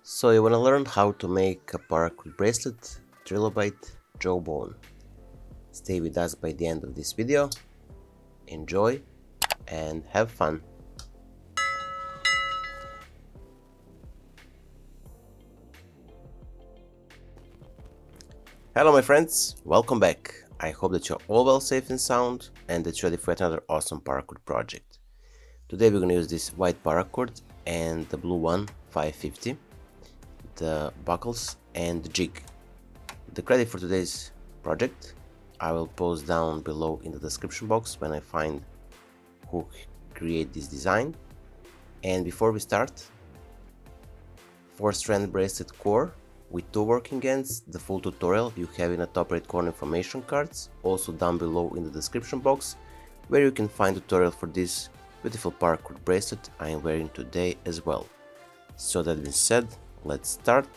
So you want to learn how to make a Paracord Bracelet Trilobite Jawbone. Stay with us by the end of this video, enjoy and have fun. Hello my friends, welcome back. I hope that you're all well, safe and sound and that you're ready for another awesome Paracord project. Today we're going to use this white Paracord and the blue one 550, the Buckles and the JIG. The credit for today's project I will post down below in the description box when I find who create this design. And before we start, 4-strand bracelet core with 2 working ends. The full tutorial you have in the top right corner information cards, also down below in the description box, where you can find tutorial for this beautiful Paracord bracelet I am wearing today as well. So that being said, let's start.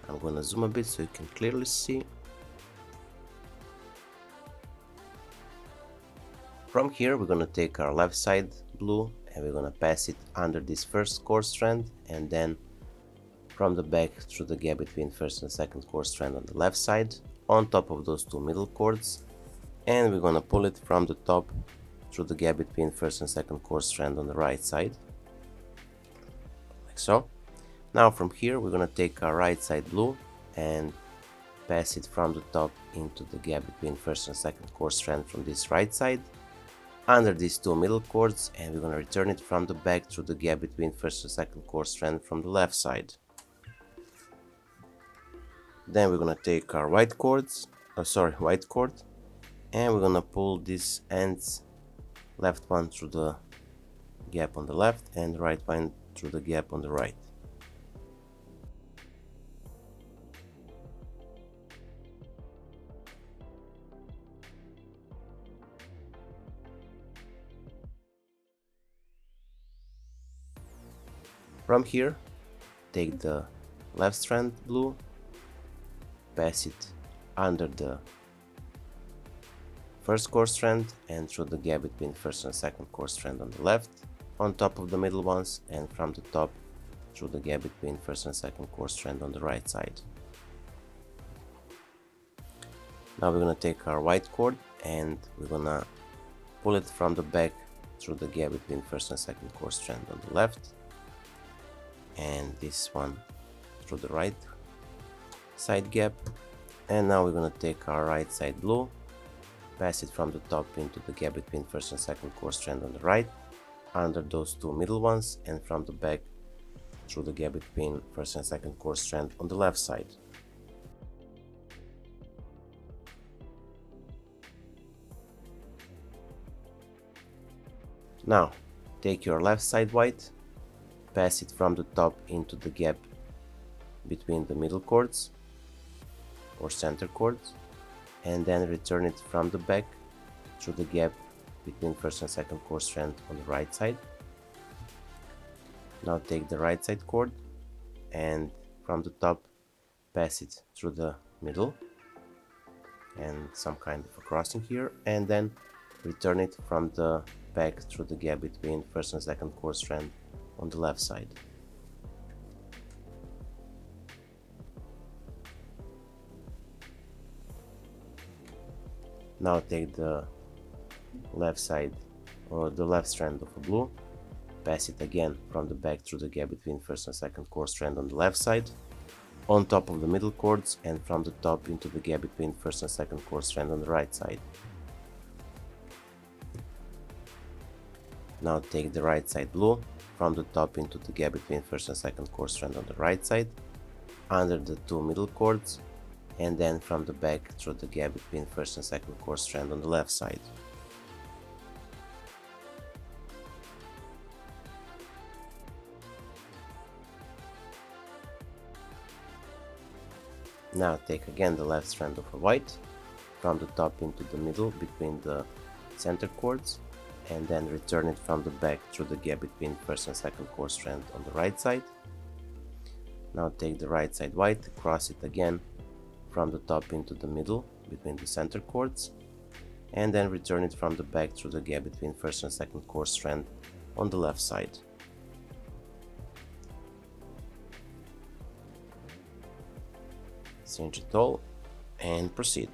I'm gonna zoom a bit so you can clearly see. From here we're gonna take our left side blue and we're gonna pass it under this first core strand, and then from the back through the gap between first and second core strand on the left side on top of those 2 middle cords, and we're gonna pull it from the top through the gap between first and second core strand on the right side, like so. Now from here we're gonna take our right side blue and pass it from the top into the gap between first and second core strand from this right side under these 2 middle cords, and we're gonna return it from the back through the gap between first and second core strand from the left side. Then we're gonna take our white cord, and we're gonna pull these ends, left one through the gap on the left and right one through the gap on the right. From here, take the left strand blue, pass it under the first core strand and through the gap between first and second core strand on the left, on top of the middle ones, and from the top through the gap between first and second core strand on the right side. Now we're gonna take our white cord and we're gonna pull it from the back through the gap between first and second core strand on the left, and this one through the right side gap. And now we're gonna take our right side blue, pass it from the top into the gap between first and second core strand on the right, under those 2 middle ones, and from the back through the gap between first and second core strand on the left side. Now take your left side white, pass it from the top into the gap between the middle cords or center cords, and then return it from the back through the gap between first and second core strand on the right side. Now take the right side cord and from the top pass it through the middle and some kind of a crossing here, and then return it from the back through the gap between first and second core strand on the left side. Now take the left side or the left strand of a blue, pass it again from the back through the gap between first and second core strand on the left side, on top of the middle cords, and from the top into the gap between first and second core strand on the right side. Now take the right side blue, from the top into the gap between first and second core strand on the right side, under the 2 middle cords, and then from the back through the gap between first and second core strand on the left side. Now take again the left strand of a white, from the top into the middle between the center cords, and then return it from the back through the gap between first and second core strand on the right side. Now take the right side white, cross it again from the top into the middle between the center cords, and then return it from the back through the gap between first and second core strand on the left side. cinch it all, and proceed.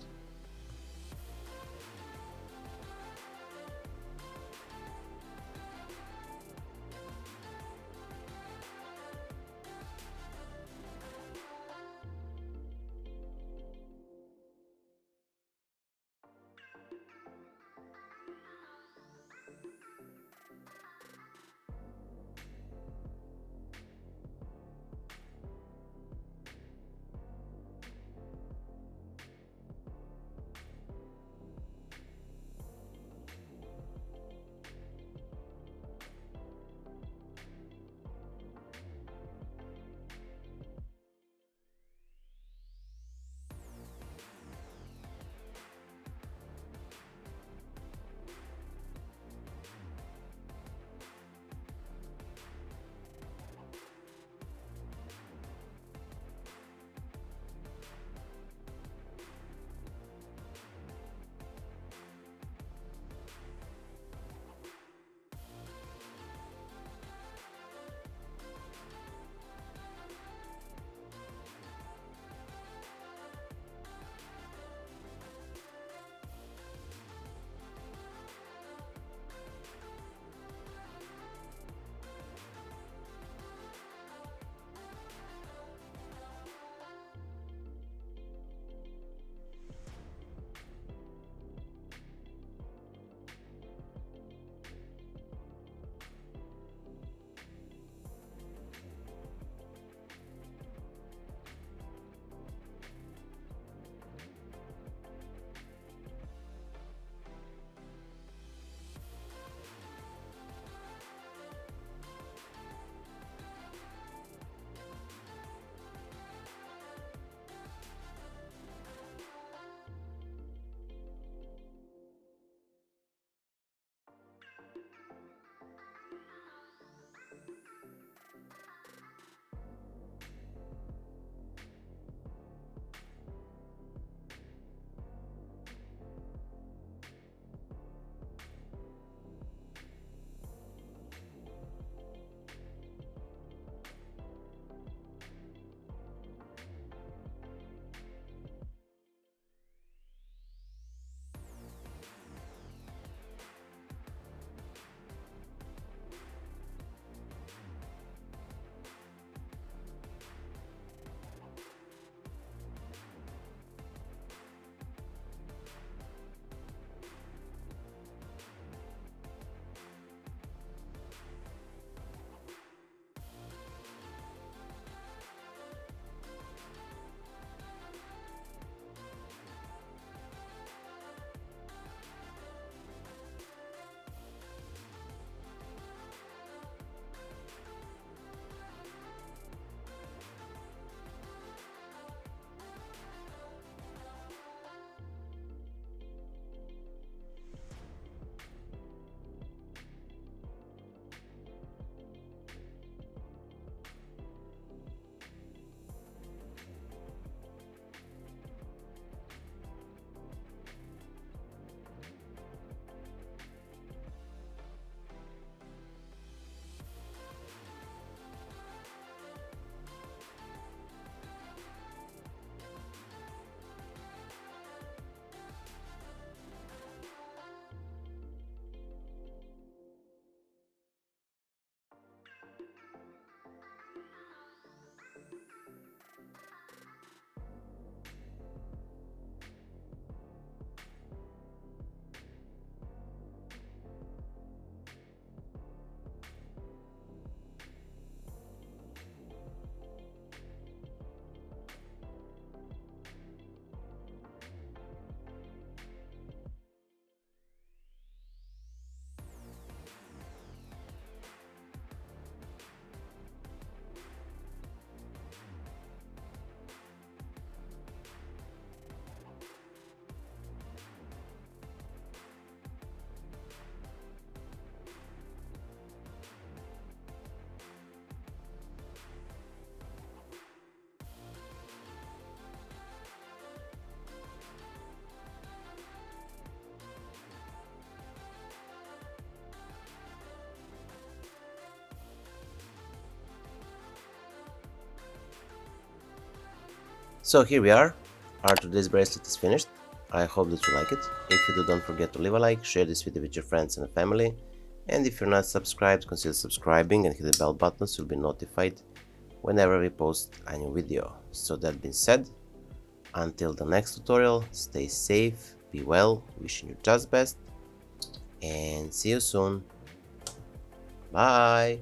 So here we are. Our today's bracelet is finished. I hope that you like it. If you do, don't forget to leave a like, share this video with your friends and family. And if you're not subscribed, consider subscribing and hit the bell button so you'll be notified whenever we post a new video. So that being said, until the next tutorial, stay safe, be well, wishing you just best, and see you soon. Bye!